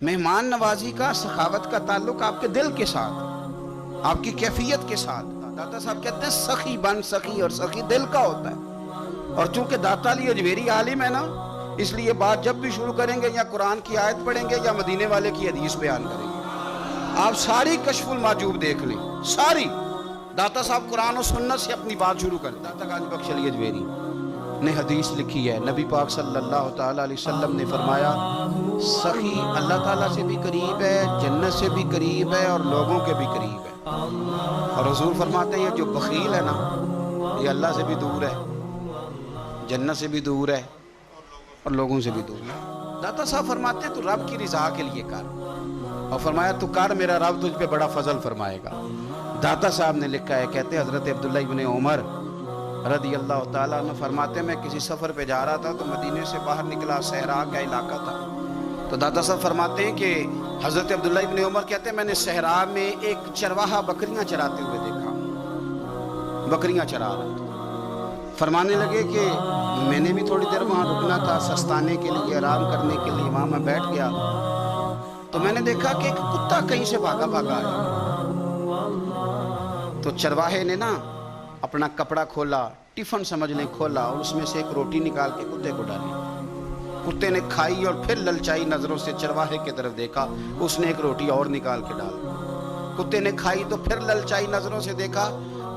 مہمان نوازی کا سخاوت کا تعلق آپ کے دل کے ساتھ، آپ کی کیفیت کے ساتھ۔ داتا صاحب کہتے ہیں سخی بن سخی، اور سخی دل کا ہوتا ہے۔ اور چونکہ داتا علی اجویری عالم ہے نا، اس لیے بات جب بھی شروع کریں گے یا قرآن کی آیت پڑھیں گے یا مدینے والے کی حدیث بیان کریں گے۔ آپ ساری کشف المحجوب دیکھ لیں، ساری۔ داتا صاحب قرآن و سنت سے اپنی بات شروع کرتے ہیں۔ داتا غازی بخش علی اجویری نے حدیث لکھی ہے، نبی پاک صلی اللہ تعالیٰ علیہ وسلم نے فرمایا سخی اللہ تعالیٰ سے بھی قریب ہے، جنت سے بھی قریب ہے، اور لوگوں کے بھی قریب ہے۔ اور حضور فرماتے ہیں جو بخیل ہے نا، یہ اللہ سے بھی دور ہے، جنت سے بھی دور ہے، اور لوگوں سے بھی دور ہے۔ داتا صاحب فرماتے ہیں تو رب کی رضا کے لیے کر، اور فرمایا تو کر، میرا رب تجھ پہ بڑا فضل فرمائے گا۔ داتا صاحب نے لکھا ہے، کہتے حضرت عبداللہ ابن عمر رضی اللہ تعالیٰ عنہ فرماتے میں کسی سفر پہ جا رہا تھا تو مدینے سے باہر نکلا، صحرا کا علاقہ تھا۔ تو داتا صاحب فرماتے ہیں کہ حضرت عبداللہ ابن عمر کہتے ہیں میں نے صحرا میں ایک چرواہا بکریاں چراتے ہوئے دیکھا، بکریاں چرا رہا تھا۔ فرمانے لگے کہ میں نے بھی تھوڑی دیر وہاں رکنا تھا، سستانے کے لیے، آرام کرنے کے لیے، وہاں میں بیٹھ گیا تو میں نے دیکھا کہ ایک کتا کہیں سے بھاگا بھاگا آیا۔ تو چرواہے نے نا اپنا کپڑا کھولا، ٹفن سمجھ لیں کھولا، اور اس میں سے ایک روٹی نکال کے کتے کو ڈالی۔ کتے نے کھائی اور پھر للچائی نظروں سے چرواہے کی طرف دیکھا، اس نے ایک روٹی اور نکال کے ڈال دی۔ کتے نے کھائی تو پھر للچائی نظروں سے دیکھا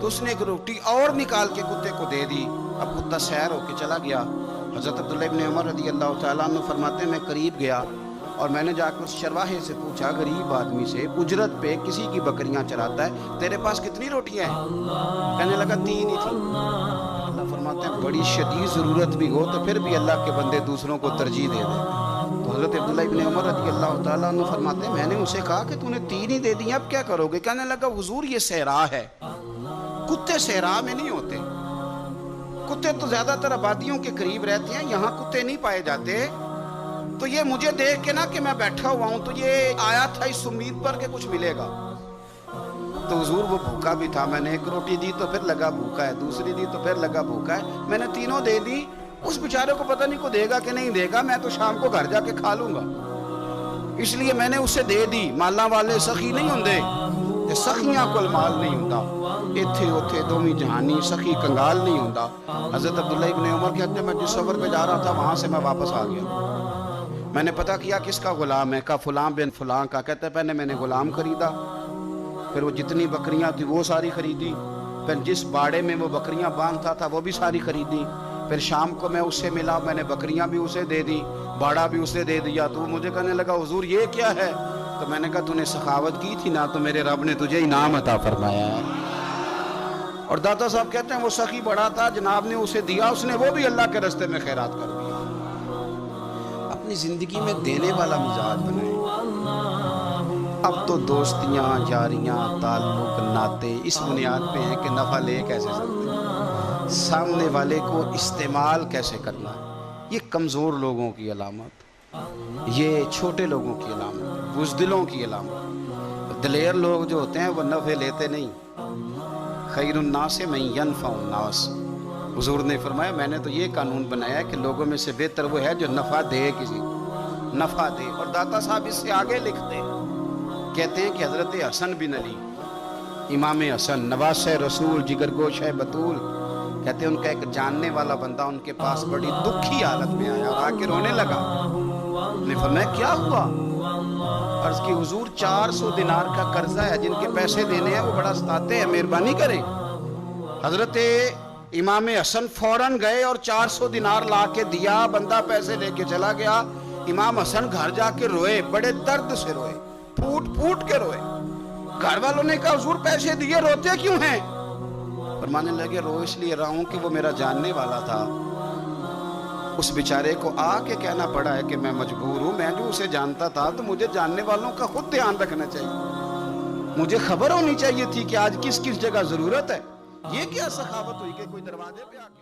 تو اس نے ایک روٹی اور نکال کے کتے کو دے دی۔ اب کتا سیر ہو کے چلا گیا۔ حضرت عبداللہ ابن عمر رضی اللہ تعالیٰ عنہ فرماتے ہیں میں قریب گیا اور میں نے جا کے اس چرواہے سے پوچھا، غریب آدمی سے، اجرت پہ کسی کی بکریاں چراتا ہے، تیرے پاس کتنی روٹیاں ہیں؟ کہنے لگا 3 ہی تھی۔ اللہ فرماتے ہیں بڑی شدید ضرورت بھی ہو تو پھر بھی اللہ کے بندے دوسروں کو ترجیح دے دیں۔ تو حضرت عبداللہ ابن عمر رضی اللہ تعالیٰ عنہ فرماتے ہیں میں نے اسے کہا کہ تو نے 3 ہی دے دی، اب کیا کرو گے؟ کہنے لگا حضور یہ صحرا ہے، کتے صحرا میں نہیں ہوتے، کتے تو زیادہ تر آبادیوں کے قریب رہتے ہیں، یہاں کتے نہیں پائے جاتے۔ تو یہ مجھے دیکھ کے نا کہ میں بیٹھا ہوا ہوں تو یہ آیا تھا اس امید پر کہ کچھ ملے گا۔ تو حضور وہ بھوکا بھی تھا، میں نے ایک روٹی دی تو پھر لگا بھوکا ہے، دوسری دی تو پھر لگا بھوکا ہے، میں نے تینوں دے دی۔ اس بیچارے کو پتہ نہیں کو دے گا کہ نہیں دے گا، میں تو شام کو گھر جا کے کھا لوں گا، اس لیے میں نے اسے دے دی۔ مالاں والے سخی نہیں ہوندے، سخیاں کول مال نہیں ہوندا، ایتھے اوتھے دوویں جہانی سخی کنگال نہیں ہوندا۔ حضرت عبداللہ ابن عمر کہتے ہیں میں جس سفر پہ جا رہا تھا وہاں سے میں واپس آ گیا، میں نے پتہ کیا کس کا غلام ہے، کہا فلاں بن فلاں کا۔ کہتے ہیں پہلے میں نے غلام خریدا، پھر وہ جتنی بکریاں تھی وہ ساری خریدی، پھر جس باڑے میں وہ بکریاں باندھتا تھا وہ بھی ساری خریدی، پھر شام کو میں اس سے ملا، میں نے بکریاں بھی اسے دے دی، باڑا بھی اسے دے دیا۔ تو وہ مجھے کہنے لگا حضور یہ کیا ہے؟ تو میں نے کہا تو نے سخاوت کی تھی نا تو میرے رب نے تجھے انعام عطا فرمایا ہے۔ اور داتا صاحب کہتے ہیں وہ سخی بڑا تھا، جناب نے اسے دیا، اس نے وہ بھی اللہ کے راستے میں خیرات کر دیا۔ اپنی زندگی میں دینے والا مزاج بنائیں۔ اب تو دوستیاں، یاریاں، تعلق، ناطے اس بنیاد پہ ہیں کہ نفع لے کیسے سکتے ہیں، سامنے والے کو استعمال کیسے کرنا ہے۔ یہ کمزور لوگوں کی علامت، یہ چھوٹے لوگوں کی علامت، بزدلوں کی علامت۔ دلیر لوگ جو ہوتے ہیں وہ نفع لیتے نہیں۔ خیر الناس من ینفع الناس، حضور نے فرمایا میں نے تو یہ قانون بنایا ہے کہ لوگوں میں سے بہتر وہ ہے جو نفع دے، کسی کو نفع دے۔ اور داتا صاحب اس سے آگے لکھتے ہیں، کہتے ہیں کہ حضرت حسن بن علی، امام حسن نواسہ رسول، جگر گوش ہے بطول، کہتے ہیں ان کا ایک جاننے والا بندہ ان کے پاس بڑی دکھی حالت میں آیا اور آ کے رونے لگا۔ نے فرمایا کیا ہوا؟ عرض کی حضور 400 دینار کا قرضہ ہے، جن کے پیسے دینے ہیں وہ بڑا ستاتے ہیں، مہربانی کریں۔ حضرت امام حسن فوراً گئے اور 400 دینار لا کے دیا، بندہ پیسے لے کے چلا گیا۔ امام حسن گھر جا کے روئے، بڑے درد سے روئے، پھوٹ پھوٹ کے روئے۔ گھر والوں نے کہا حضور پیسے دیے، روتے کیوں ہیں؟ فرمانے لگے رو اس لیے رہا ہوں کہ وہ میرا جاننے والا تھا، اس بیچارے کو آ کے کہنا پڑا ہے کہ میں مجبور ہوں، میں جو اسے جانتا تھا تو مجھے جاننے والوں کا خود دھیان رکھنا چاہیے، مجھے خبر ہونی چاہیے تھی کہ آج کس کس جگہ ضرورت ہے۔ یہ کیا سخاوت ہوئی کہ کوئی دروازے پہ آ کے